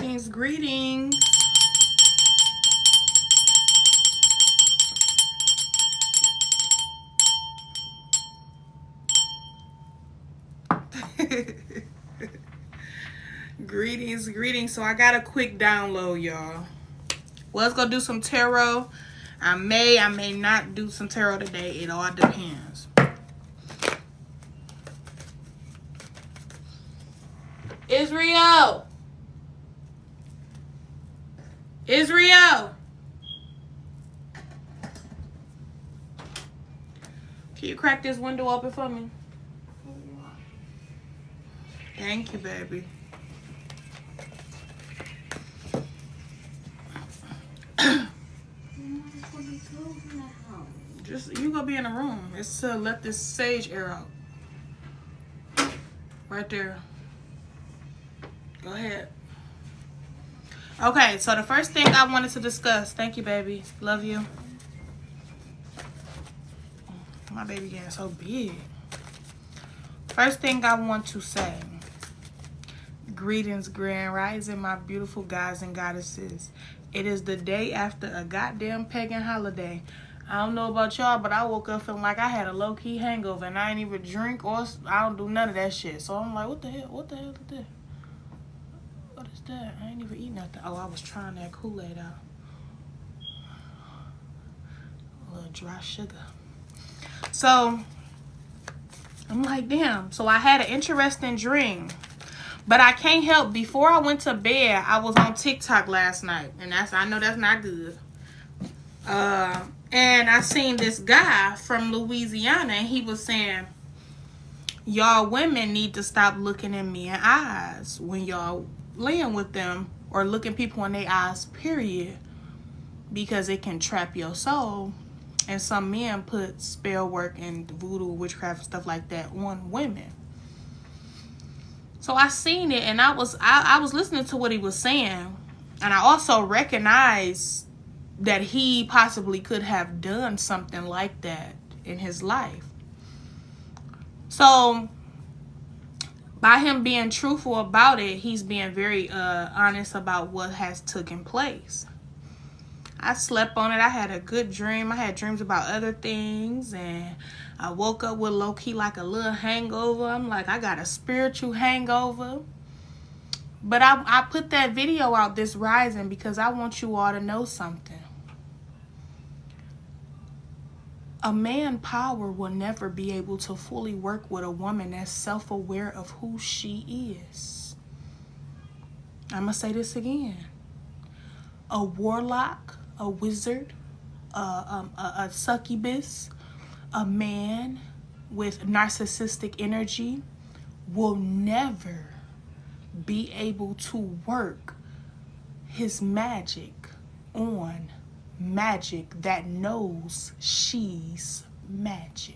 Greetings, greetings. Greetings, greetings. So I got a quick download, y'all. Well, let's go do some tarot. I may not do some tarot today. It all depends. Israel. Can you crack this window open for me? Thank you, baby. Just, you gonna be in the room. It's to let this sage air out. Right there. Go ahead. Okay, so the first thing I wanted to discuss. Thank you, baby. Love you. My baby getting so big. First thing I want to say. Greetings, Grand Rising, my beautiful guys and goddesses. It is the day after a goddamn pagan holiday. I don't know about y'all, but I woke up feeling like I had a low-key hangover, and I ain't even drink or I don't do none of that shit. So I'm like, what the hell? What the hell is this? What is that? I ain't even eat nothing. Oh, I was trying that Kool-Aid out. A little dry sugar. So I'm like, damn. So I had an interesting dream. But I can't help, before I went to bed, I was on TikTok last night. And I know that's not good. And I seen this guy from Louisiana, and he was saying, y'all women need to stop looking in men's eyes when y'all laying with them, or looking people in their eyes, period. Because it can trap your soul. And some men put spell work and voodoo, witchcraft, and stuff like that on women. So I seen it, and I was listening to what he was saying, and I also recognized that he possibly could have done something like that in his life. So by him being truthful about it, he's being very honest about what has taken place. I slept on it. I had a good dream. I had dreams about other things, and I woke up with low-key like a little hangover. I'm like, I got a spiritual hangover. But I put that video out this rising because I want you all to know something. A man power will never be able to fully work with a woman that's self-aware of who she is. I'm going to say this again. A warlock, a wizard, a succubus, a man with narcissistic energy will never be able to work his magic on magic that knows she's magic.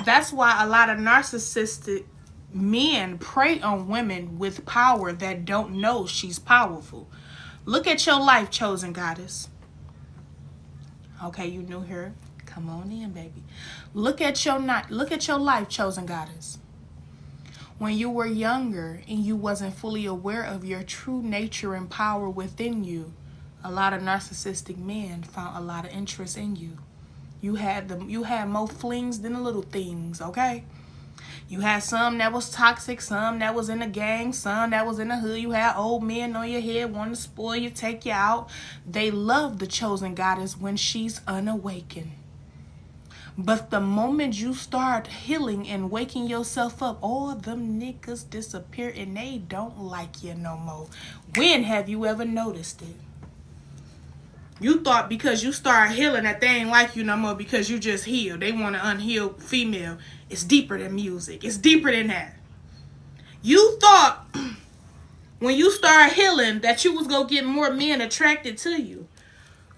That's why a lot of narcissistic men prey on women with power that don't know she's powerful. Look at your life, chosen goddess. Okay, you new here. Come on in, baby. Look at your life, chosen goddess. When you were younger and you wasn't fully aware of your true nature and power within you, a lot of narcissistic men found a lot of interest in you. You had more flings than the little things, okay? You had some that was toxic, some that was in the gang, some that was in the hood. You had old men on your head wanting to spoil you, take you out. They love the chosen goddess when she's unawakened. But the moment you start healing and waking yourself up, all them niggas disappear and they don't like you no more. When have you ever noticed it? You thought because you start healing that they ain't like you no more because you just healed. They want an unhealed female. It's deeper than music. It's deeper than that. You thought when you start healing that you was going to get more men attracted to you.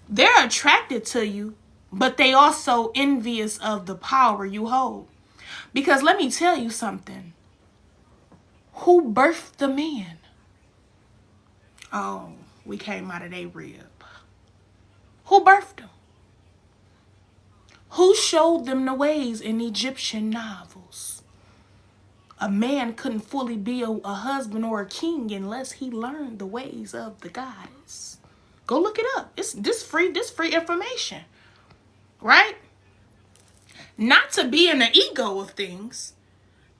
They're attracted to you, but they also envious of the power you hold. Because let me tell you something. Who birthed the man? Oh, we came out of their rib. Who birthed them? Who showed them the ways in Egyptian novels? A man couldn't fully be a husband or a king unless he learned the ways of the goddess. Go look it up. It's this free information. Right? Not to be in the ego of things.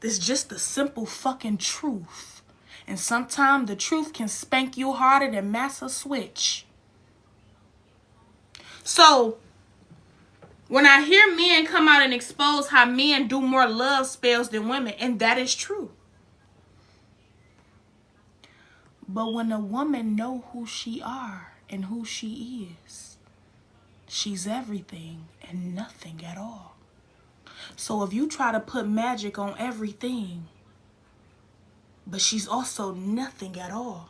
This is just the simple fucking truth. And sometimes the truth can spank you harder than Master Switch. So, when I hear men come out and expose how men do more love spells than women, and that is true. But when a woman know who she are and who she is, she's everything and nothing at all. So if you try to put magic on everything, but she's also nothing at all,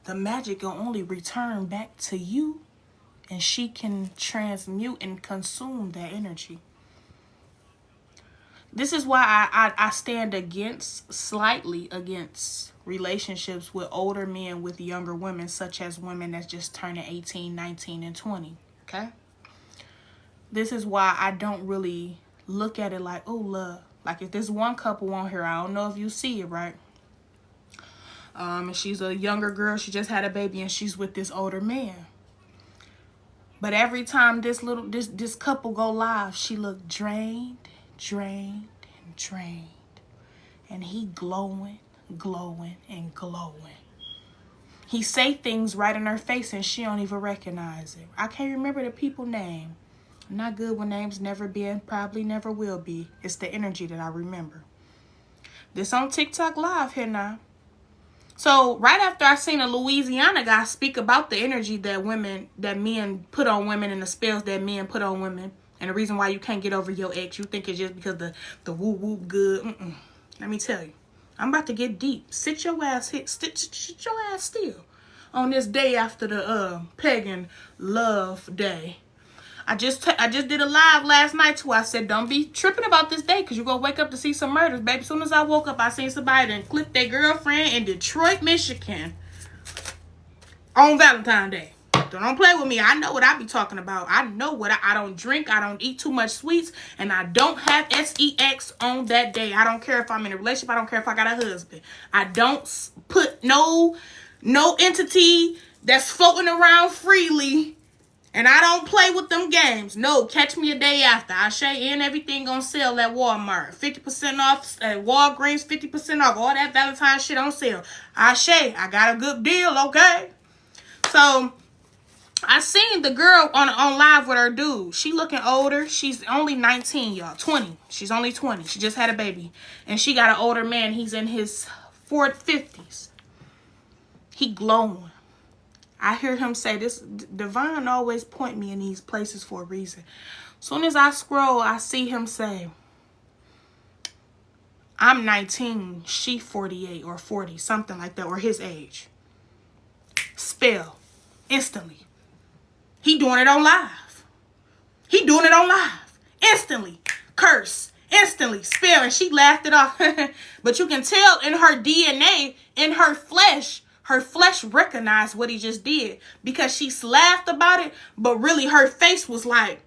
the magic will only return back to you, and she can transmute and consume that energy. This is why I stand slightly against relationships with older men with younger women, such as women that's just turning 18, 19, and 20, okay? This is why I don't really look at it like, oh, love. Like if there's one couple on here, I don't know if you see it, right? And she's a younger girl, she just had a baby, and she's with this older man. But every time this couple go live, she look drained, and drained. And he glowing, and glowing. He say things right in her face and she don't even recognize it. I can't remember the people's name. I'm not good with names, never been, probably never will be. It's the energy that I remember. This on TikTok live here now. So right after I seen a Louisiana guy speak about the energy that men put on women and the spells that men put on women, and the reason why you can't get over your ex, you think it's just because the woo woo good. Let me tell you, I'm about to get deep. Sit your ass still on this day after the pagan love day. I just did a live last night too. I said, don't be tripping about this day because you're going to wake up to see some murders, baby. As soon as I woke up, I seen somebody that clipped their girlfriend in Detroit, Michigan on Valentine's Day. So don't play with me. I know what I be talking about. I know what I don't drink. I don't eat too much sweets. And I don't have sex on that day. I don't care if I'm in a relationship. I don't care if I got a husband. I don't put no entity that's floating around freely. And I don't play with them games. No, catch me a day after. I say and everything on sale at Walmart. 50% off at Walgreens, 50% off. All that Valentine's shit on sale. I got a good deal, okay? So, I seen the girl on live with her dude. She looking older. She's only 19, y'all. 20. She's only 20. She just had a baby. And she got an older man. He's in his 50s. He glowing. I hear him say this. Divine always point me in these places for a reason. Soon as I scroll, I see him say, I'm 19, she 48 or 40, something like that, or his age. Spell. Instantly. He doing it on live. Instantly. Curse. Instantly. Spell. And she laughed it off. But you can tell in her DNA, in her flesh recognized what he just did. Because she laughed about it, but really her face was like,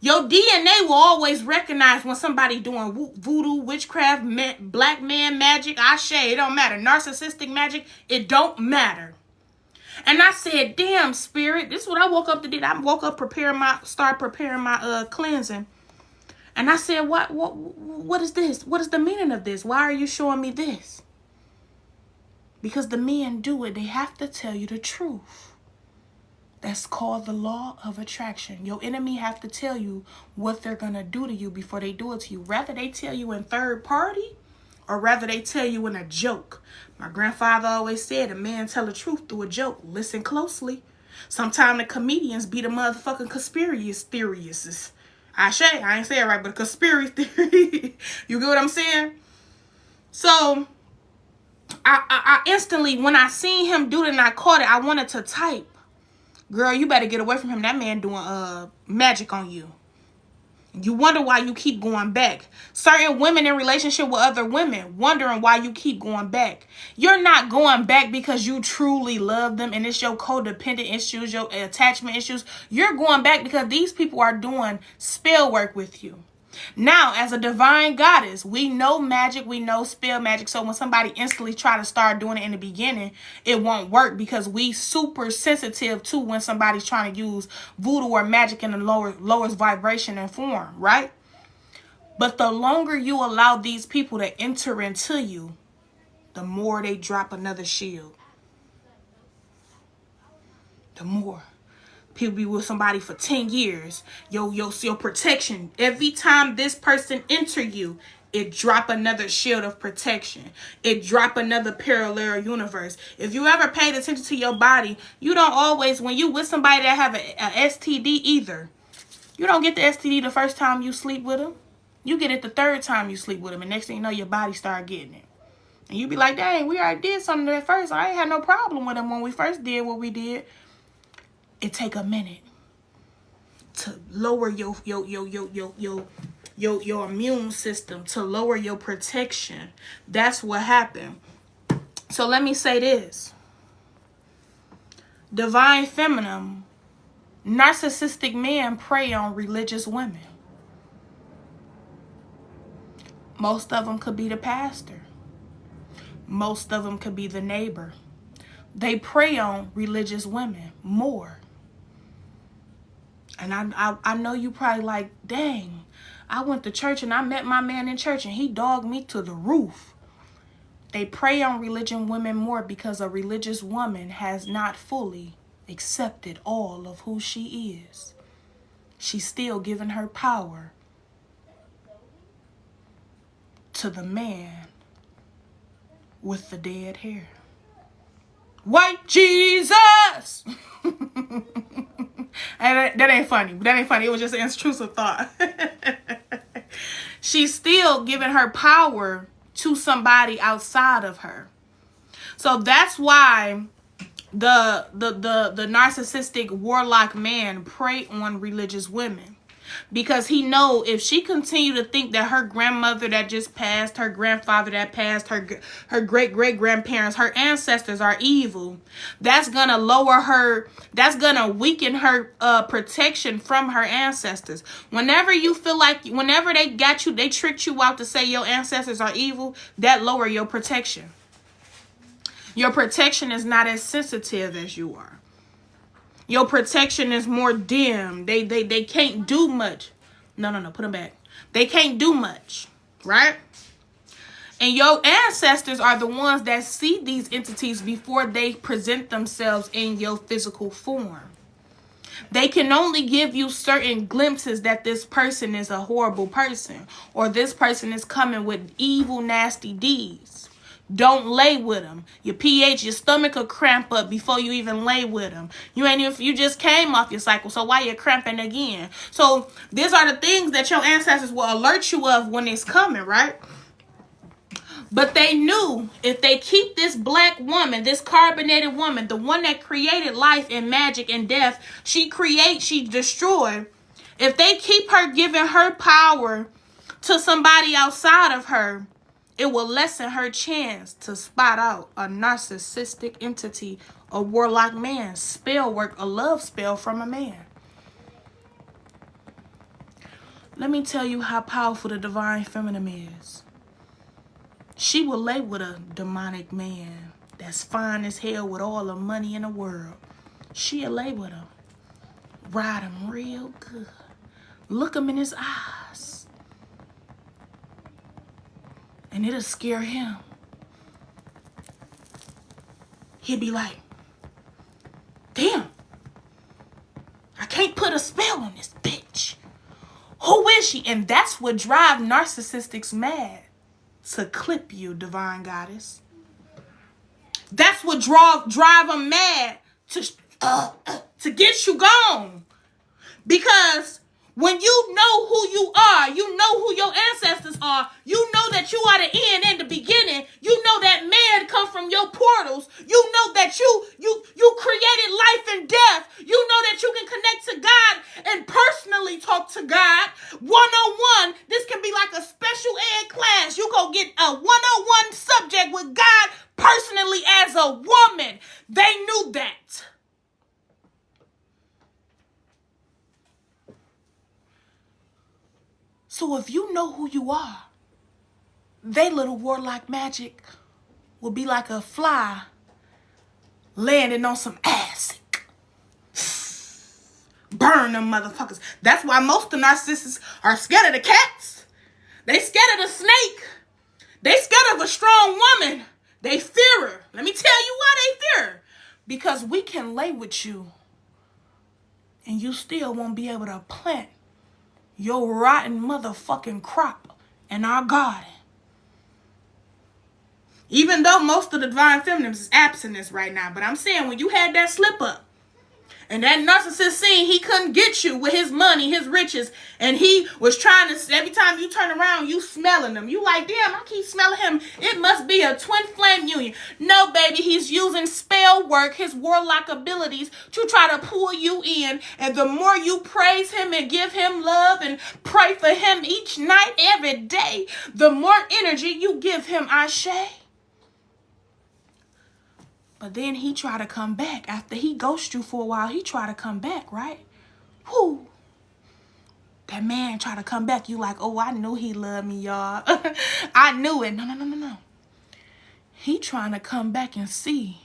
your DNA will always recognize when somebody doing voodoo, witchcraft, black man magic, ashe, it don't matter. Narcissistic magic, it don't matter. And I said, damn, spirit, this is what I woke up to do. I woke up preparing my cleansing. And I said, what is this? What is the meaning of this? Why are you showing me this? Because the men do it. They have to tell you the truth. That's called the law of attraction. Your enemy have to tell you what they're going to do to you before they do it to you. Rather they tell you in third party or rather they tell you in a joke. My grandfather always said a man tell the truth through a joke. Listen closely. Sometimes the comedians be the motherfucking conspiracy theorists. I ain't say it right, but conspiracy theory. You get what I'm saying? So I instantly, when I seen him do it and I caught it, I wanted to type, girl, you better get away from him. That man doing magic on you. You wonder why you keep going back. Certain women in relationship with other women wondering why you keep going back. You're not going back because you truly love them and it's your codependent issues, your attachment issues. You're going back because these people are doing spell work with you. Now, as a divine goddess, we know magic, we know spell magic. So when somebody instantly try to start doing it in the beginning, it won't work because we super sensitive to when somebody's trying to use voodoo or magic in the lowest vibration and form, right? But the longer you allow these people to enter into you, the more they drop another shield. The more. People be with somebody for 10 years. Your protection. Every time this person enter you, it drop another shield of protection. It drop another parallel universe. If you ever paid attention to your body, you don't always, when you with somebody that have a STD either, you don't get the STD the first time you sleep with them. You get it the third time you sleep with them. And next thing you know, your body start getting it. And you be like, dang, we already did something at first. I ain't had no problem with them when we first did what we did. It take a minute to lower your immune system, to lower your protection. That's what happened. So let me say this. Divine feminine, narcissistic men prey on religious women. Most of them could be the pastor. Most of them could be the neighbor. They prey on religious women more. And I know you probably like, dang, I went to church and I met my man in church and he dogged me to the roof. They prey on religious women more because a religious woman has not fully accepted all of who she is. She's still giving her power to the man with the dead hair. White Jesus! And that ain't funny. That ain't funny. It was just an intrusive thought. She's still giving her power to somebody outside of her. So that's why the narcissistic warlock man prey on religious women. Because he know if she continue to think that her grandmother that just passed, her grandfather that passed, her great-great-grandparents, her ancestors are evil, that's going to lower her, that's going to weaken her protection from her ancestors. Whenever you feel like, whenever they got you, they tricked you out to say your ancestors are evil, that lower your protection. Your protection is not as sensitive as you are. Your protection is more dim. They can't do much. No, put them back. They can't do much, right? And your ancestors are the ones that see these entities before they present themselves in your physical form. They can only give you certain glimpses that this person is a horrible person or this person is coming with evil, nasty deeds. Don't lay with them. Your pH, your stomach will cramp up before you even lay with them. You just came off your cycle, so why you cramping again? So these are the things that your ancestors will alert you of when it's coming, right? But they knew if they keep this black woman, this carbonated woman, the one that created life and magic and death, she destroyed. If they keep her giving her power to somebody outside of her, it will lessen her chance to spot out a narcissistic entity, a warlock man, spell work, a love spell from a man. Let me tell you how powerful the divine feminine is. She will lay with a demonic man that's fine as hell with all the money in the world. She'll lay with him. Ride him real good. Look him in his eyes. And it'll scare him. He'll be like, damn, I can't put a spell on this bitch. Who is she? And that's what drives narcissists mad. To clip you, divine goddess. That's what drive them mad to get you gone. Because when you know who you are, you know who your ancestors are, you know that you are the end and the beginning, you know that man come from your portals, you know that you created life and death, you know that you can connect to God and personally talk to God one-on-one. This can be like a special ed class. You go get a one-on-one subject with God personally as a woman. They knew that. So if you know who you are, they little warlock magic will be like a fly landing on some acid. Burn them motherfuckers. That's why most of the narcissists are scared of the cats. They scared of the snake. They scared of a strong woman. They fear her. Let me tell you why they fear her. Because we can lay with you and you still won't be able to plant your rotten motherfucking crop in our garden. Even though most of the divine feminines is abstinence right now. But I'm saying when you had that slip up and that narcissist seen he couldn't get you with his money, his riches, and he was trying to, every time you turn around, you smelling him. You like, damn, I keep smelling him. It must be a twin flame union. No, baby, he's using spell work, his warlock abilities to try to pull you in. And the more you praise him and give him love and pray for him each night, every day, the more energy you give him, Ashe. But then he try to come back. After he ghosted you for a while, he try to come back, right? Whoo. That man try to come back. You like, oh, I knew he loved me, y'all. I knew it. No. He trying to come back and see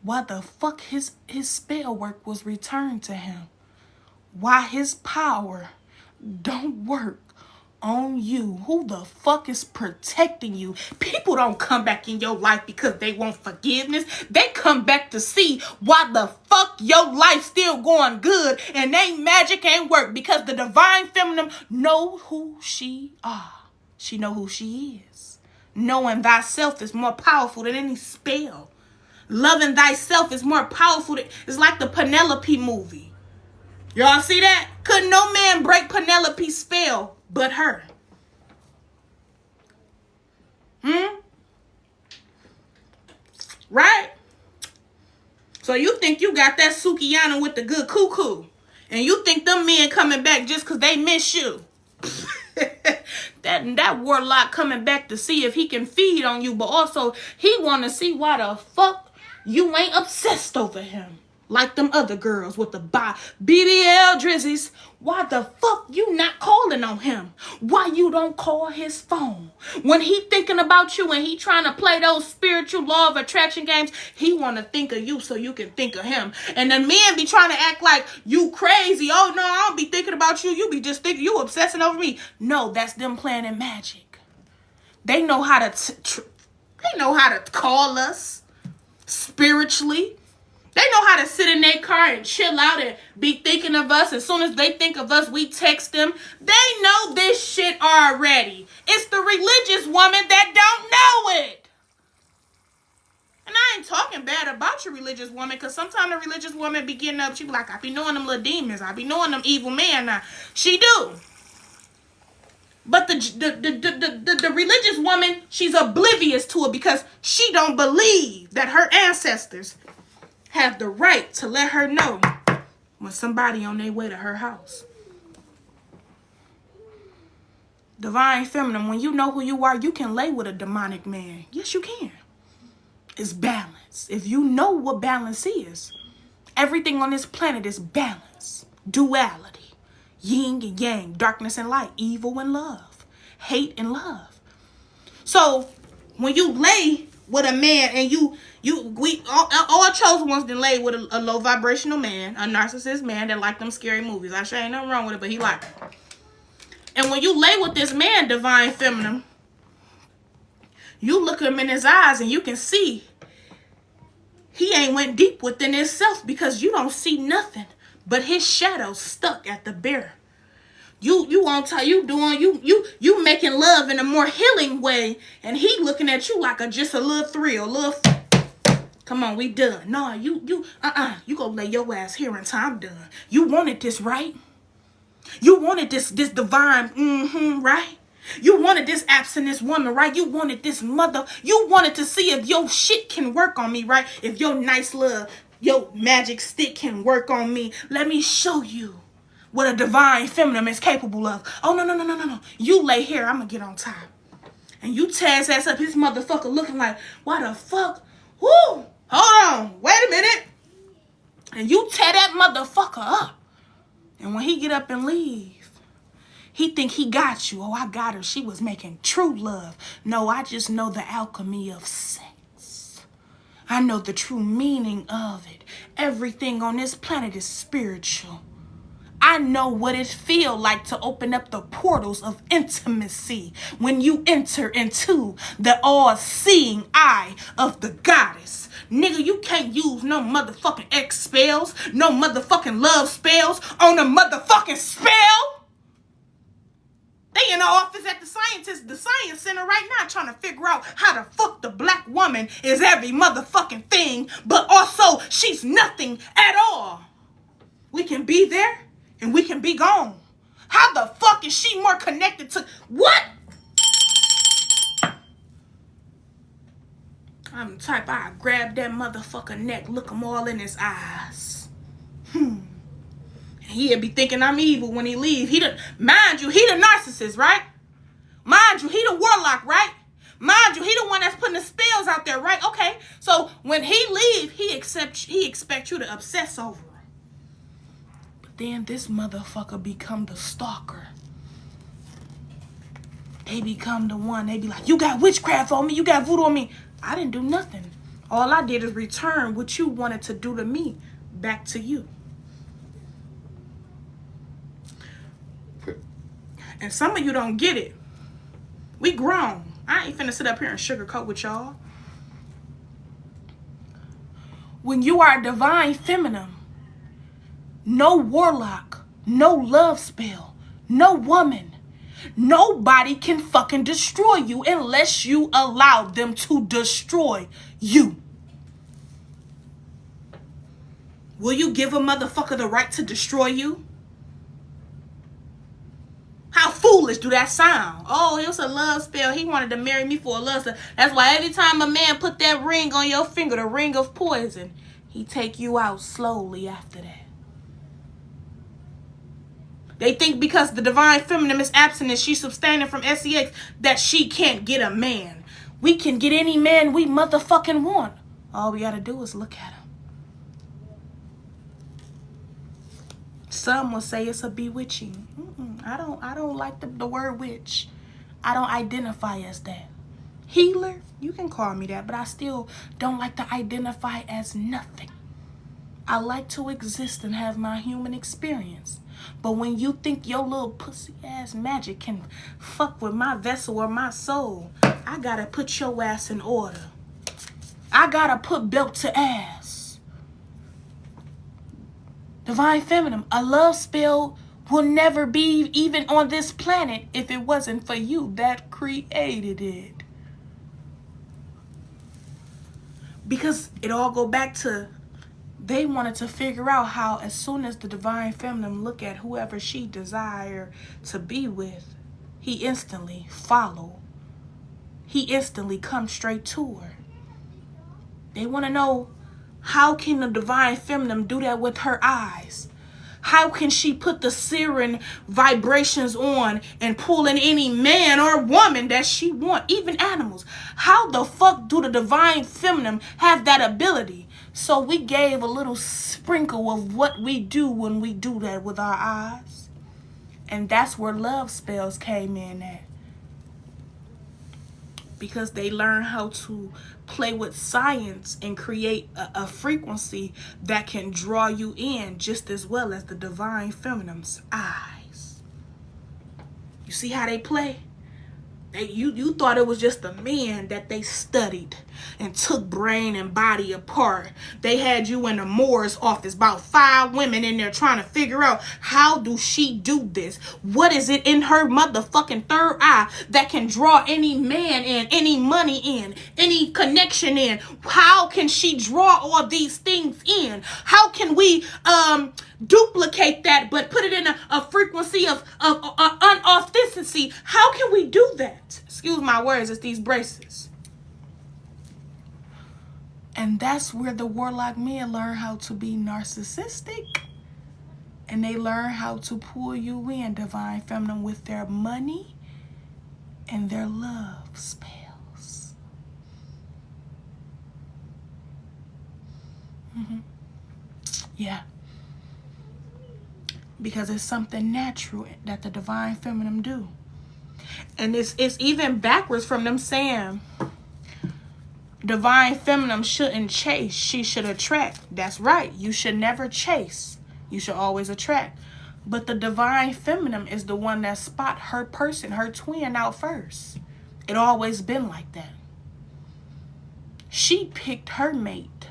why the fuck his spell work was returned to him. Why his power don't work on you. Who the fuck is protecting you? People don't come back in your life because they want forgiveness. They come back to see why the fuck your life still going good and they magic ain't work, because the divine feminine know who she are. She know who she is. Knowing thyself is more powerful than any spell. Loving thyself is more powerful than, it's like the Penelope movie. Y'all see that? Could no man break Penelope's spell but her. Right? So you think you got that Sukiyana with the good cuckoo. And you think them men coming back just because they miss you. that warlock coming back to see if he can feed on you. But also, he want to see why the fuck you ain't obsessed over him. Like them other girls with the BBL drizzies. Why the fuck you not calling on him? Why you don't call his phone? When he thinking about you and he trying to play those spiritual law of attraction games, he want to think of you so you can think of him. And the men be trying to act like you crazy. Oh no, I don't be thinking about you. You be just thinking you obsessing over me. No, that's them playing in magic. They know how to call us spiritually. They know how to sit in their car and chill out and be thinking of us. As soon as they think of us, we text them. They know this shit already. It's the religious woman that don't know it. And I ain't talking bad about your religious woman, because sometimes the religious woman be getting up. She be like, I be knowing them little demons. I be knowing them evil men. Now, she do. But the religious woman, she's oblivious to it because she don't believe that her ancestors have the right to let her know when somebody on their way to her house. Divine feminine, when you know who you are, you can lay with a demonic man. Yes, you can. It's balance. If you know what balance is, everything on this planet is balance, duality, yin and yang, darkness and light, evil and love, hate and love. So when you lay with a man and we all chosen ones then lay with a low vibrational man, a narcissist man that like them scary movies. I sure ain't nothing wrong with it, but he like it. And when you lay with this man, divine feminine, you look him in his eyes and you can see he ain't went deep within himself, because you don't see nothing but his shadow stuck at the bare. You won't tell you doing you making love in a more healing way, and he looking at you like just a little thrill, come on, we done. No, you gonna lay your ass here until I'm done. You wanted this, right? You wanted this divine, right? You wanted this abstinence woman, right? You wanted this mother. You wanted to see if your shit can work on me, right? If your nice love, your magic stick can work on me. Let me show you what a divine feminine is capable of. Oh, no. You lay here, I'm going to get on top. And you tear his ass up, his motherfucker looking like, why the fuck? Woo! Hold on. Wait a minute. And you tear that motherfucker up. And when he get up and leave, He think he got you. Oh, I got her. She was making true love. No, I just know the alchemy of sex. I know the true meaning of it. Everything on this planet is spiritual. I know what it feels like to open up the portals of intimacy when you enter into the all-seeing eye of the goddess. Nigga, you can't use no motherfucking X spells, no motherfucking love spells on a motherfucking spell. They in the office at the science center right now trying to figure out how the fuck the black woman is every motherfucking thing, but also she's nothing at all. We can be there and we can be gone. How the fuck is she more connected to what? I'm the type I grab that motherfucker neck, look him all in his eyes. He'll be thinking I'm evil when he leave. Mind you, he the narcissist, right? Mind you, he the warlock, right? Mind you, he the one that's putting the spells out there, right? Okay, so when he leave, he expects you to obsess over him. But then this motherfucker become the stalker. They become the one. They be like, you got witchcraft on me. You got voodoo on me. I didn't do nothing. All I did is return what you wanted to do to me back to you. And some of you don't get it. We grown. I ain't finna sit up here and sugarcoat with y'all. When you are divine feminine, no warlock, no love spell, no woman, nobody can fucking destroy you unless you allow them to destroy you. Will you give a motherfucker the right to destroy you? How foolish do that sound? Oh, it was a love spell. He wanted to marry me for a love spell. That's why every time a man put that ring on your finger, the ring of poison, he take you out slowly after that. They think because the divine feminine is absent and she's abstaining from sex that she can't get a man. We can get any man we motherfucking want. All we gotta do is look at him. Some will say it's a bewitching. I don't like the word witch. I don't identify as that. Healer, you can call me that, but I still don't like to identify as nothing. I like to exist and have my human experience. But when you think your little pussy ass magic can fuck with my vessel or my soul, I gotta put your ass in order. I gotta put belt to ass. Divine feminine, a love spell will never be even on this planet if it wasn't for you that created it. Because it all go back to they wanted to figure out how as soon as the divine feminine look at whoever she desire to be with, he instantly follow. He instantly come straight to her. They want to know, how can the divine feminine do that with her eyes? How can she put the searing vibrations on and pull in any man or woman that she want, even animals? How the fuck do the divine feminine have that ability? So we gave a little sprinkle of what we do when we do that with our eyes. And that's where love spells came in at. Because they learn how to play with science and create a frequency that can draw you in just as well as the divine feminine's eyes. You see how they play? You thought it was just a man that they studied and took brain and body apart. They had you in the Moore's office, about 5 women in there trying to figure out, how do she do this? What is it in her motherfucking third eye that can draw any man in, any money in, any connection in? How can she draw all these things in? How can we duplicate that but put it in a frequency of unauthenticity? How can we do that? Excuse my words, it's these braces. And that's where the warlock men learn how to be narcissistic. And they learn how to pull you in, divine feminine, with their money and their love spells. Yeah. Because it's something natural that the divine feminine do. And it's even backwards from them saying divine feminine shouldn't chase, she should attract. That's right. You should never chase. You should always attract. But the divine feminine is the one that spot her person, her twin out first. It always been like that. She picked her mate.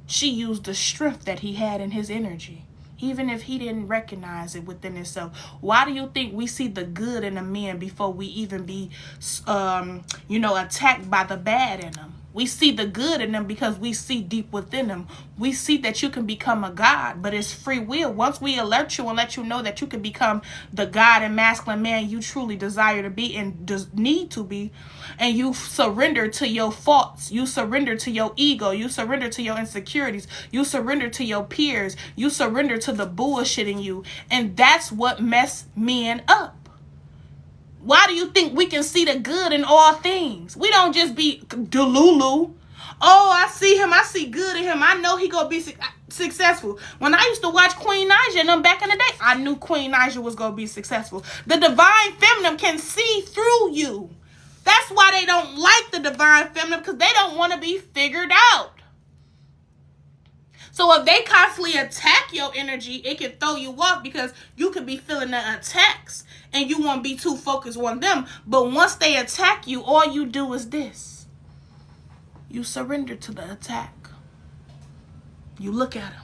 She used the strength that he had in his energy, even if he didn't recognize it within himself. Why do you think we see the good in a man before we even be, attacked by the bad in them? We see the good in them because we see deep within them. We see that you can become a God, but it's free will. Once we alert you and let you know that you can become the God and masculine man you truly desire to be and need to be, and you surrender to your faults, you surrender to your ego, you surrender to your insecurities, you surrender to your peers, you surrender to the bullshit in you, and that's what mess men up. Why do you think we can see the good in all things? We don't just be delulu. Oh, I see him. I see good in him. I know he gonna be successful. When I used to watch Queen Naija and them back in the day, I knew Queen Naija was gonna be successful. The divine feminine can see through you. That's why they don't like the divine feminine, because they don't want to be figured out. So if they constantly attack your energy, it can throw you off because you could be feeling the attacks and you won't be too focused on them. But once they attack you, all you do is this. You surrender to the attack. You look at them.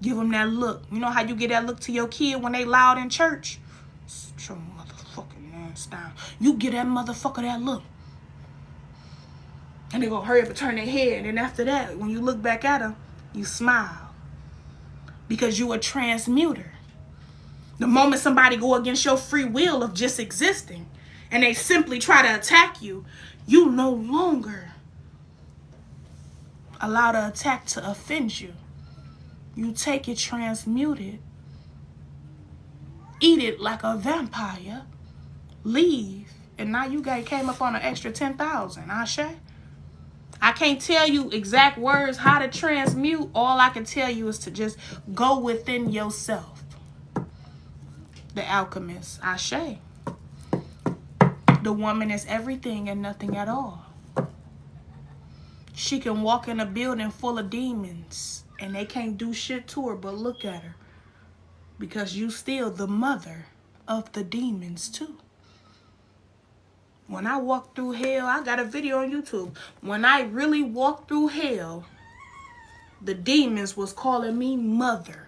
Give them that look. You know how you get that look to your kid when they loud in church? Sit your motherfucking ass down. You give that motherfucker that look. And they gonna hurry up and turn their head. And after that, when you look back at them, you smile. Because you a transmuter. The moment somebody go against your free will of just existing and they simply try to attack you, you no longer allow the attack to offend you. You take it, transmute it, eat it like a vampire, leave, and now you guys came up on an extra 10,000. Ashe? I can't tell you exact words how to transmute. All I can tell you is to just go within yourself. The alchemist, Ashe. The woman is everything and nothing at all. She can walk in a building full of demons and they can't do shit to her but look at her. Because you still the mother of the demons too. When I walked through hell, I got a video on YouTube. When I really walked through hell, the demons was calling me mother.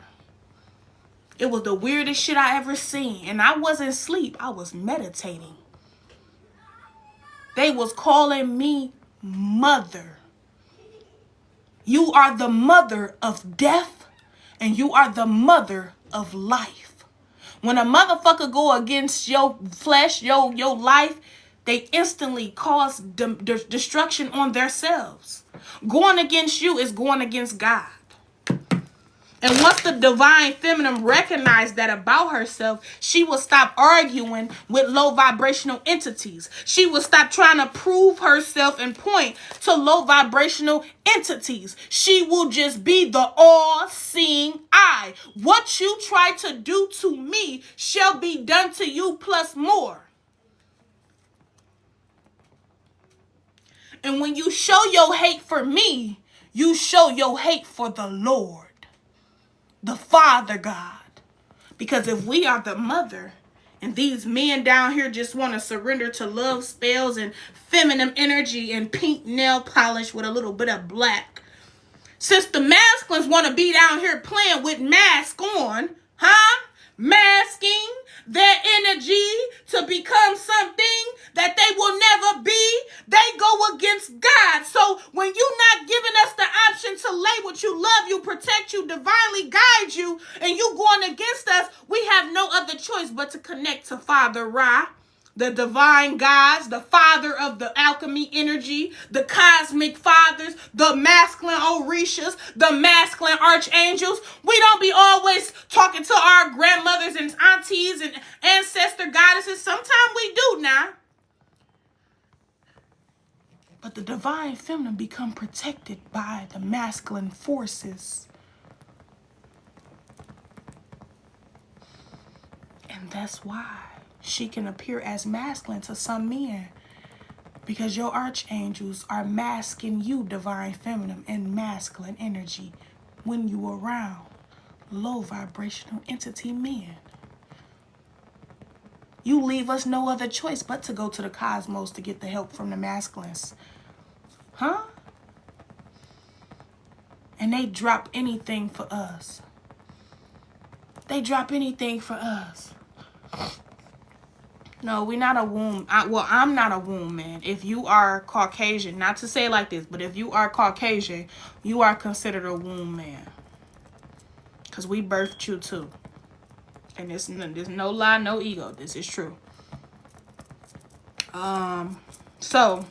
It was the weirdest shit I ever seen. And I wasn't asleep. I was meditating. They was calling me mother. You are the mother of death and you are the mother of life. When a motherfucker go against your flesh, your life, they instantly cause destruction on themselves. Going against you is going against God. And once the divine feminine recognized that about herself, she will stop arguing with low vibrational entities. She will stop trying to prove herself and point to low vibrational entities. She will just be the all-seeing eye. What you try to do to me shall be done to you plus more. And when you show your hate for me, you show your hate for the Lord, the Father God. Because if we are the mother and these men down here just want to surrender to love spells and feminine energy and pink nail polish with a little bit of black, since the masculines want to be down here playing with mask on, masking their energy to become something that they will never be, they go against God. So when you're not giving us the option to lay with you, love you, protect you, divinely guide you, and you going against us, we have no other choice but to connect to Father Ra, the divine gods, the father of the alchemy energy, the cosmic fathers, the masculine orishas, the masculine archangels. We don't be always talking to our grandmothers and aunties and ancestor goddesses. Sometimes we do now. But the divine feminine become protected by the masculine forces. And that's why she can appear as masculine to some men. Because your archangels are masking you, divine feminine and masculine energy, when you around low vibrational entity men. You leave us no other choice but to go to the cosmos to get the help from the masculines. Huh? And they drop anything for us. They drop anything for us. No, we're not a womb. I'm not a womb man. If you are Caucasian, not to say it like this, but if you are Caucasian, you are considered a womb man. Because we birthed you too. And there's no lie, no ego. This is true. So,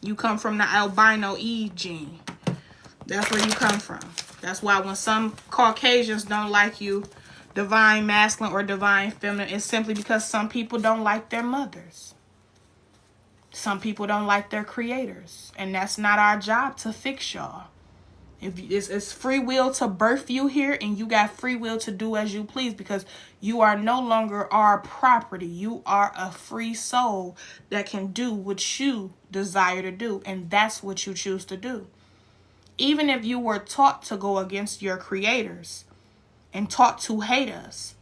you come from the albino E gene. That's where you come from. That's why when some Caucasians don't like you, divine masculine or divine feminine, it's simply because some people don't like their mothers. Some people don't like their creators. And that's not our job to fix y'all. If it's free will to birth you here, and you got free will to do as you please, because you are no longer our property. You are a free soul that can do what you desire to do, and that's what you choose to do. Even if you were taught to go against your creators and taught to hate us,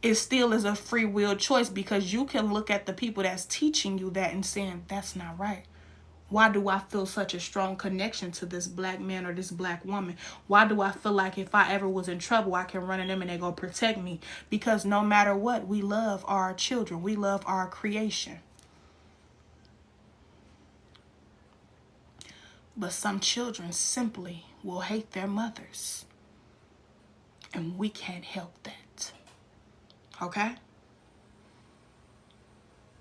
it still is a free will choice, because you can look at the people that's teaching you that and saying, that's not right. Why do I feel such a strong connection to this black man or this black woman? Why do I feel like if I ever was in trouble, I can run to them and they're going to protect me? Because no matter what, we love our children. We love our creation. But some children simply will hate their mothers. And we can't help that. Okay?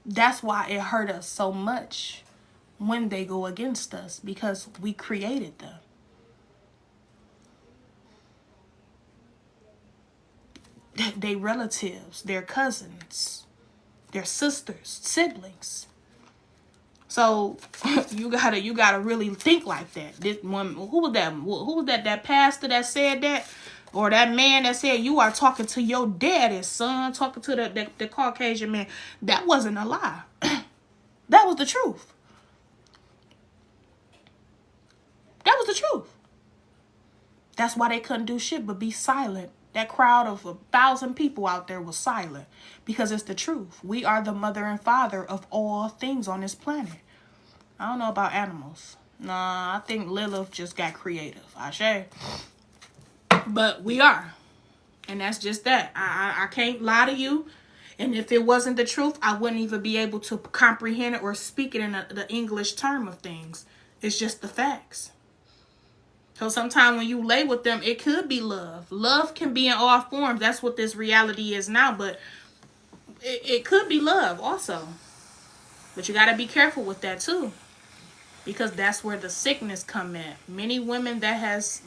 That's why it hurt us so much when they go against us, because we created them. They relatives, their cousins, their sisters, siblings. So you gotta really think like that. This one, who was that? Who was that? That pastor that said that, or that man that said you are talking to your daddy's son, talking to the Caucasian man. That wasn't a lie. That was the truth. That was the truth. That's why they couldn't do shit but be silent. That crowd of 1,000 people out there was silent, because it's the truth. We are the mother and father of all things on this planet. I don't know about animals. Nah, I think Lilith just got creative. Ashe. But we are. And that's just that. I can't lie to you. And if it wasn't the truth, I wouldn't even be able to comprehend it or speak it in the English term of things. It's just the facts. So sometimes when you lay with them, it could be love. Love can be in all forms. That's what this reality is now. But it could be love also. But you got to be careful with that too. Because that's where the sickness come in. Many women that has,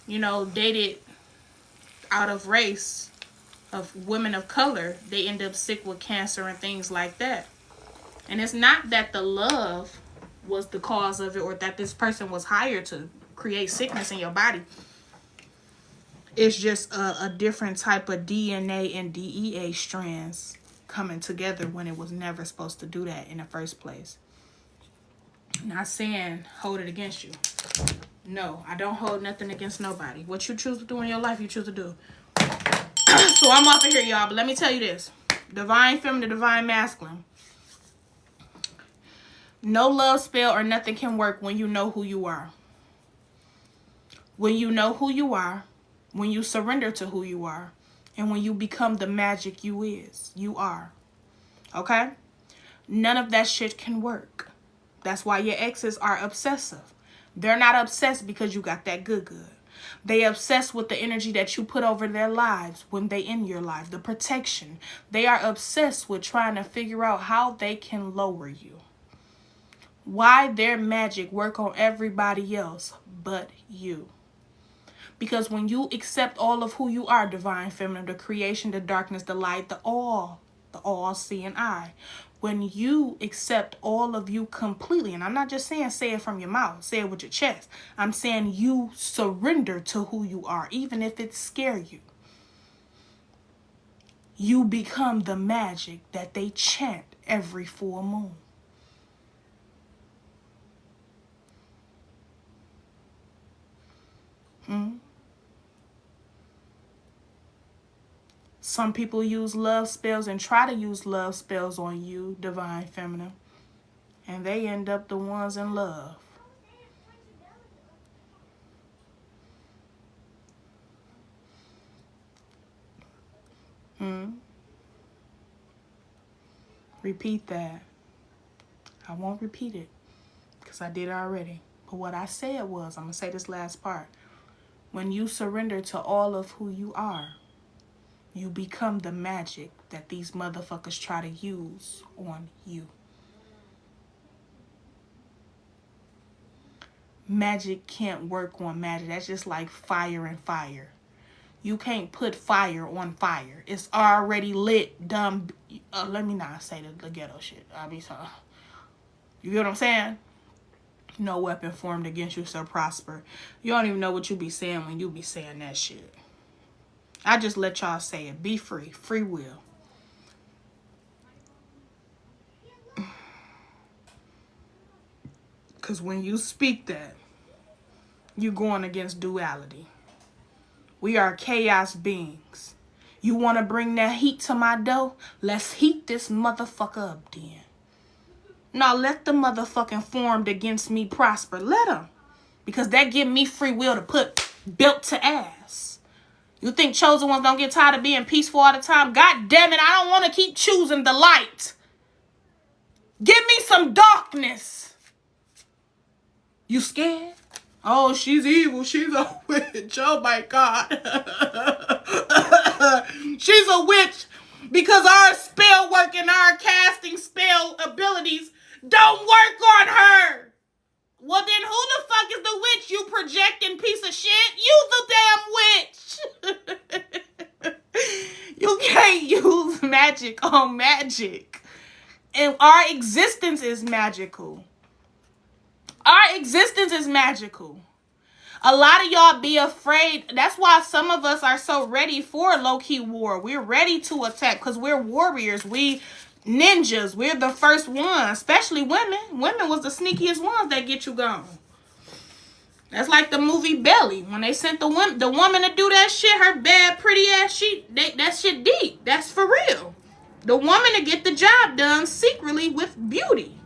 dated out of race, of women of color, they end up sick with cancer and things like that. And it's not that the love was the cause of it, or that this person was hired to create sickness in your body. It's just a different type of DNA and DEA strands coming together when it was never supposed to do that in the first place. Not saying hold it against you. No, I don't hold nothing against nobody. What you choose to do in your life, you choose to do. So I'm off of here, y'all. But let me tell you this. Divine feminine, divine masculine. No love spell or nothing can work when you know who you are. When you know who you are, when you surrender to who you are, and when you become the magic you are. Okay? None of that shit can work. That's why your exes are obsessive. They're not obsessed because you got that good. They obsessed with the energy that you put over their lives when they in your life, the protection. They are obsessed with trying to figure out how they can lower you. Why their magic work on everybody else but you. Because when you accept all of who you are, divine feminine, the creation, the darkness, the light, the all-seeing eye, when you accept all of you completely, and I'm not just saying say it from your mouth, say it with your chest. I'm saying you surrender to who you are, even if it scares you. You become the magic that they chant every full moon. Some people use love spells and try to use love spells on you, divine feminine, and they end up the ones in love. Repeat that. I won't repeat it because I did already. But what I said was, I'm going to say this last part. When you surrender to all of who you are, you become the magic that these motherfuckers try to use on you. Magic can't work on magic. That's just like fire and fire. You can't put fire on fire. It's already lit, dumb. Let me not say the ghetto shit. I mean, so, you get what I'm saying? No weapon formed against you shall prosper. You don't even know what you be saying when you be saying that shit. I just let y'all say it. Be free. Free will. Because when you speak that, you're going against duality. We are chaos beings. You want to bring that heat to my door? Let's heat this motherfucker up then. Now let the motherfucking formed against me prosper. Let them. Because that give me free will to put belt to ass. You think chosen ones don't get tired of being peaceful all the time? God damn it, I don't want to keep choosing the light. Give me some darkness. You scared? Oh, she's evil. She's a witch. Oh, my God. She's a witch because our spell work and our casting spell abilities don't work on her. Well, then who the fuck is the witch, you projecting piece of shit? You the damn witch. You can't use magic on magic. And our existence is magical. Our existence is magical. A lot of y'all be afraid. That's why some of us are so ready for low-key war. We're ready to attack because we're warriors. We ninjas. We're the first ones, especially women. Women was the sneakiest ones that get you gone. That's like the movie Belly. When they sent the woman to do that shit, her bad, pretty ass shit, that shit deep. That's for real. The woman to get the job done secretly with beauty.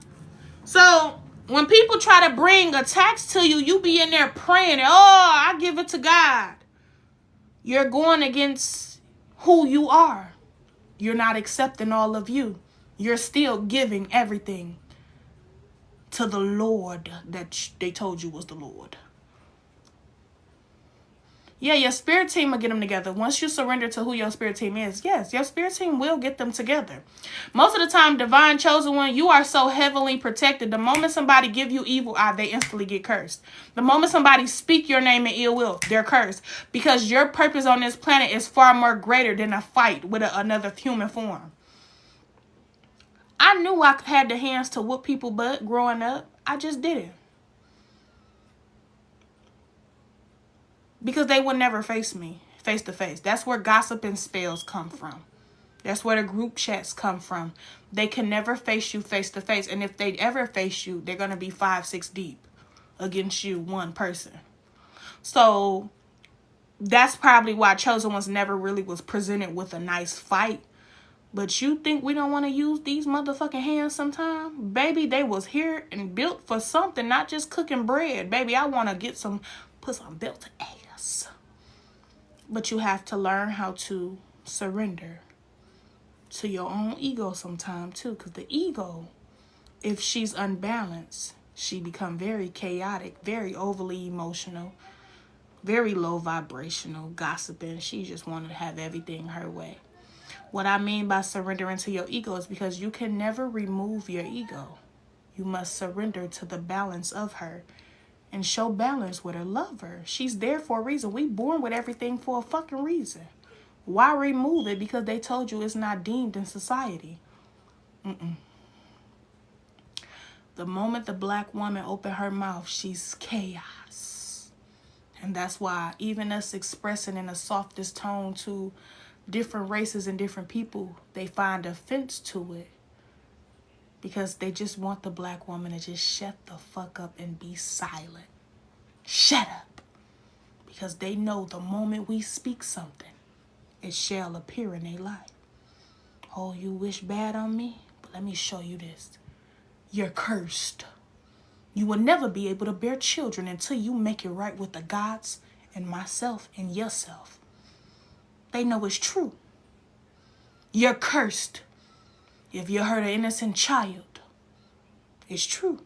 So when people try to bring attacks to you, you be in there praying, oh, I give it to God. You're going against who you are. You're not accepting all of you. You're still giving everything to the Lord that they told you was the Lord. Yeah, your spirit team will get them together. Once you surrender to who your spirit team is, yes, your spirit team will get them together. Most of the time, divine chosen one, you are so heavily protected. The moment somebody give you evil eye, they instantly get cursed. The moment somebody speak your name in ill will, they're cursed. Because your purpose on this planet is far more greater than a fight with another human form. I knew I had the hands to whoop people butt growing up. I just didn't. Because they would never face me face to face. That's where gossip and spells come from. That's where the group chats come from. They can never face you face to face. And if they ever face you, they're going to be 5, 6 deep against you, one person. So that's probably why Chosen Ones never really was presented with a nice fight. But you think we don't want to use these motherfucking hands sometime? Baby, they was here and built for something, not just cooking bread. Baby, I want to put some belt to ass. But you have to learn how to surrender to your own ego sometime too. Because the ego, if she's unbalanced, she become very chaotic, very overly emotional, very low vibrational, gossiping. She just wanted to have everything her way. What I mean by surrendering to your ego is because you can never remove your ego. You must surrender to the balance of her and show balance with her. Love her. She's there for a reason. We born with everything for a fucking reason. Why remove it? Because they told you it's not deemed in society. The moment the black woman opened her mouth, she's chaos. And that's why even us expressing in the softest tone to different races and different people, they find offense to it because they just want the black woman to just shut the fuck up and be silent. Shut up. Because they know the moment we speak something, it shall appear in their life. Oh, you wish bad on me? But let me show you this. You're cursed. You will never be able to bear children until you make it right with the gods and myself and yourself. They know it's true. You're cursed. If you hurt an innocent child, it's true.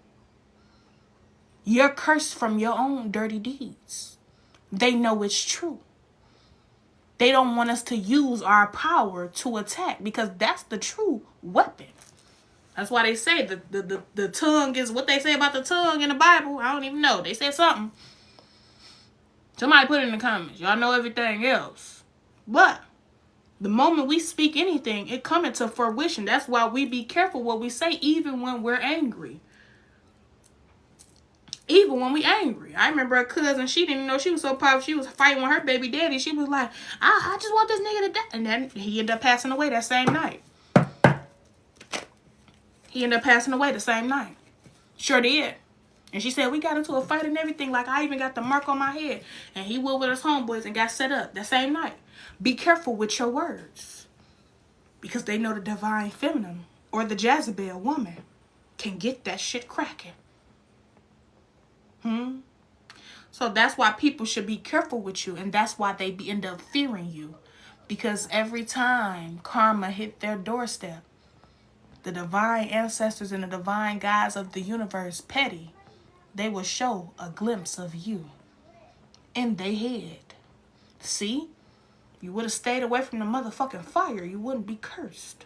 You're cursed from your own dirty deeds. They know it's true. They don't want us to use our power to attack because that's the true weapon. That's why they say the tongue is what they say about the tongue in the Bible. I don't even know. They said something. Somebody put it in the comments. Y'all know everything else. But the moment we speak anything, it comes into fruition. That's why we be careful what we say, even when we're angry. Even when we angry. I remember a cousin, she didn't know she was so powerful. She was fighting with her baby daddy. She was like, I just want this nigga to die. And then he ended up passing away that same night. He ended up passing away the same night. Sure did. And she said, we got into a fight and everything. Like, I even got the mark on my head. And he went with his homeboys and got set up that same night. Be careful with your words. Because they know the divine feminine or the Jezebel woman can get that shit cracking. So that's why people should be careful with you. And that's why they end up fearing you. Because every time karma hit their doorstep, the divine ancestors and the divine gods of the universe, petty, they will show a glimpse of you in their head. See? You would have stayed away from the motherfucking fire. You wouldn't be cursed.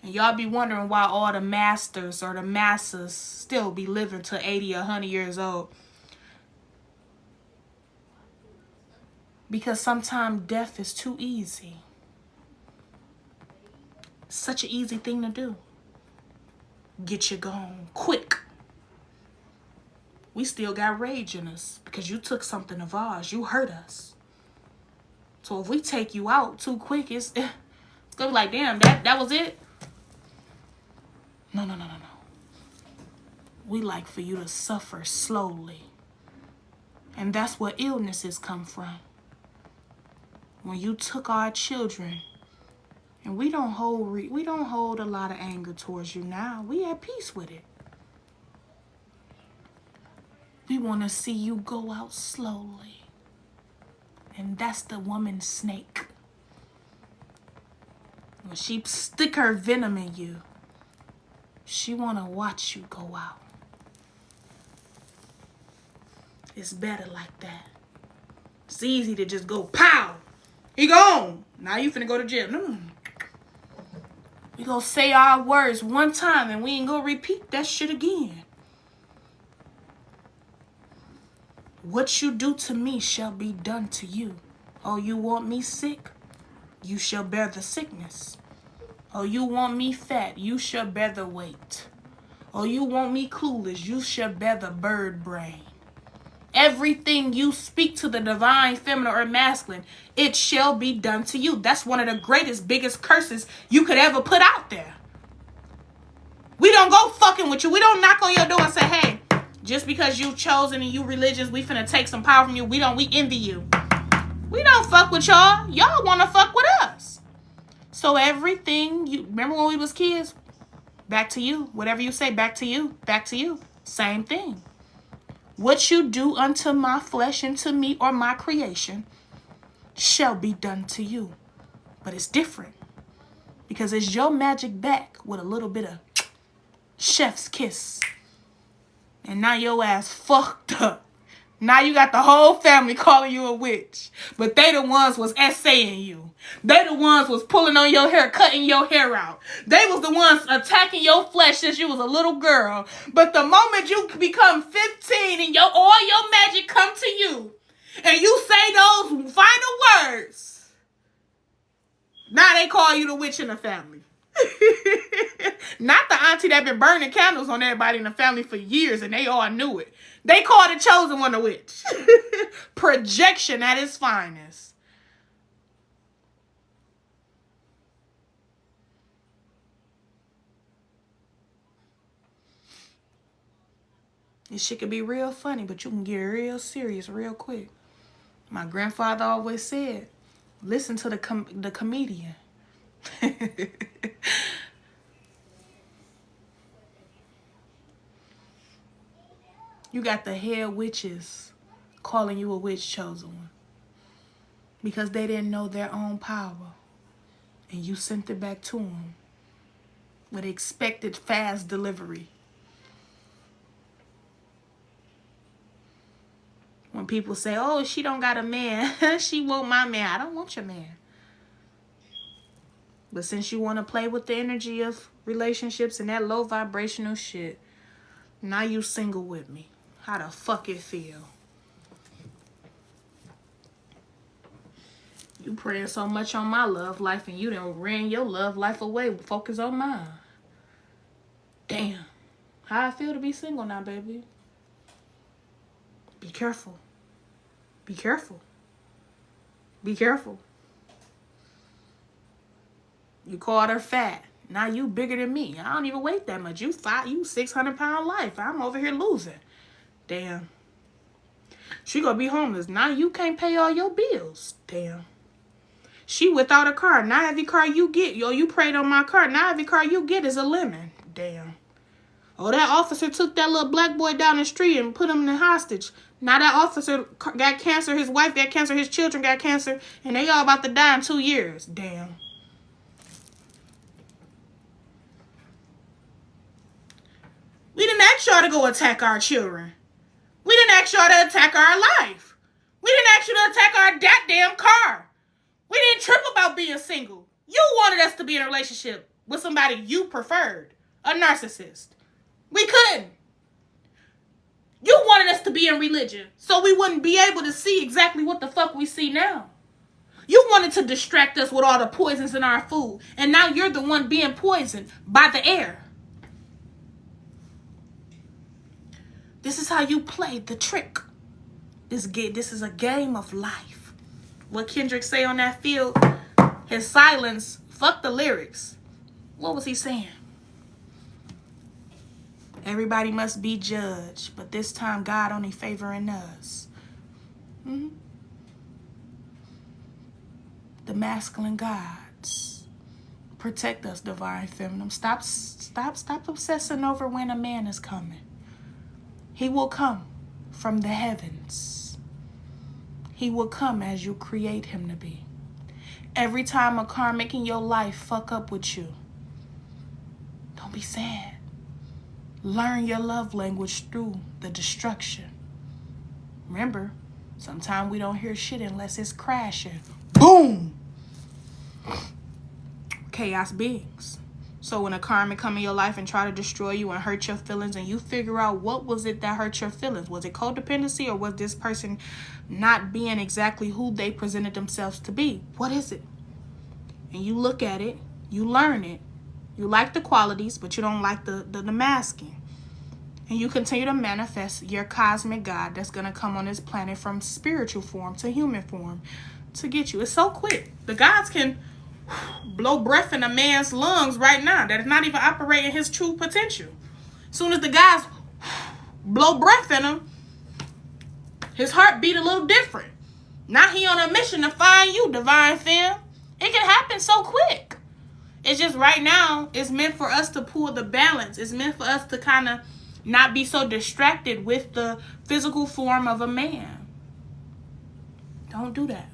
And y'all be wondering why all the masters or the masses still be living to 80 or 100 years old. Because sometimes death is too easy. Such an easy thing to do. Get you gone quick. We still got rage in us because you took something of ours. You hurt us. So if we take you out too quick, it's going to be like, damn, that was it? No. We like for you to suffer slowly. And that's where illnesses come from. When you took our children, and we don't hold a lot of anger towards you now. We at peace with it. We want to see you go out slowly. And that's the woman snake. When she stick her venom in you, she want to watch you go out. It's better like that. It's easy to just go, pow! He gone. Now you finna go to jail. No. We gonna say our words one time and we ain't gonna repeat that shit again. What you do to me shall be done to you. Oh, you want me sick? You shall bear the sickness. Oh, you want me fat? You shall bear the weight. Oh, you want me clueless? You shall bear the bird brain. Everything you speak to the divine feminine or masculine, it shall be done to you. That's one of the greatest, biggest curses you could ever put out there. We don't go fucking with you. We don't knock on your door and say, hey, just because you chosen and you religious, we finna take some power from you. We envy you. We don't fuck with y'all. Y'all want to fuck with us. So everything you, remember when we was kids? Back to you. Whatever you say, back to you. Back to you. Same thing. What you do unto my flesh and to me or my creation shall be done to you. But it's different. Because it's your magic back with a little bit of chef's kiss. And now your ass fucked up. Now you got the whole family calling you a witch. But they the ones was essaying you. They the ones was pulling on your hair, cutting your hair out. They was the ones attacking your flesh since you was a little girl. But the moment you become 15 and all your magic come to you, and you say those final words, now they call you the witch in the family. Not the auntie that been burning candles on everybody in the family for years and they all knew it. They called the chosen one a witch. Projection at its finest. This shit could be real funny, but you can get real serious real quick. My grandfather always said, listen to the comedian. You got the head witches calling you a witch chosen one because they didn't know their own power, and you sent it back to them with expected fast delivery. When people say, oh, she don't got a man, she want my man. I don't want your man. But since you want to play with the energy of relationships and that low vibrational shit, now you single with me. How the fuck it feel? You praying so much on my love life and you done ran your love life away. Focus on mine. Damn. How I feel to be single now, baby. Be careful. Be careful. Be careful. You called her fat. Now you bigger than me. I don't even weigh that much. You 600-pound life. I'm over here losing. Damn. She gonna be homeless. Now you can't pay all your bills. Damn. She without a car. Now every car you get, yo, you prayed on my car. Now every car you get is a lemon. Damn. Oh, that officer took that little black boy down the street and put him in hostage. Now that officer got cancer. His wife got cancer. His children got cancer. And they all about to die in 2 years. Damn. We didn't ask y'all to go attack our children. We didn't ask y'all to attack our life. We didn't ask you to attack our goddamn car. We didn't trip about being single. You wanted us to be in a relationship with somebody you preferred. A narcissist. We couldn't. You wanted us to be in religion so we wouldn't be able to see exactly what the fuck we see now. You wanted to distract us with all the poisons in our food. And now you're the one being poisoned by the air. This is how you play the trick. This is a game of life. What Kendrick say on that field, his silence, fuck the lyrics. What was he saying? Everybody must be judged, but this time God only favoring us. The masculine gods protect us, divine feminine. Stop obsessing over when a man is coming. He will come from the heavens. He will come as you create him to be. Every time a karmic in your life fuck up with you, don't be sad. Learn your love language through the destruction. Remember, sometimes we don't hear shit unless it's crashing. Boom! Chaos beings. So when a karmic come in your life and try to destroy you and hurt your feelings, and you figure out what was it that hurt your feelings. Was it codependency, or was this person not being exactly who they presented themselves to be? What is it? And you look at it, you learn it. You like the qualities, but you don't like the masking. And you continue to manifest your cosmic God that's going to come on this planet from spiritual form to human form to get you. It's so quick. The gods can blow breath in a man's lungs right now that is not even operating his true potential. As soon as the guys blow breath in him, his heart beat a little different. Now he on a mission to find you, divine femme. It can happen so quick. It's just right now, it's meant for us to pull the balance. It's meant for us to kind of not be so distracted with the physical form of a man. Don't do that.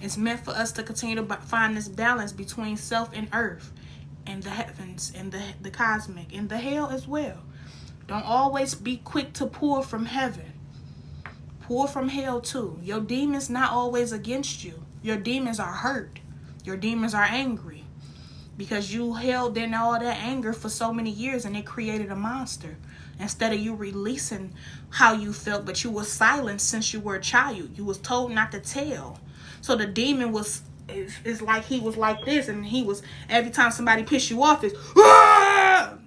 It's meant for us to continue to find this balance between self and earth and the heavens and the cosmic and the hell as well. Don't always be quick to pull from heaven. Pull from hell too. Your demons not always against you. Your demons are hurt. Your demons are angry because you held in all that anger for so many years and it created a monster. Instead of you releasing how you felt, but you were silent since you were a child. You was told not to tell. So the demon is like he was like this, and he was every time somebody pissed you off is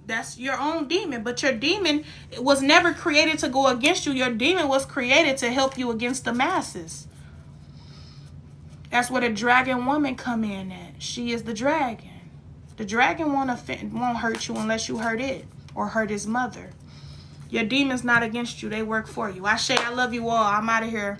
that's your own demon. But your demon was never created to go against you. Your demon was created to help you against the masses. That's where the dragon woman come in at. She is the dragon. The dragon won't hurt you unless you hurt it or hurt his mother. Your demons not against you. They work for you. I love you all. I'm out of here.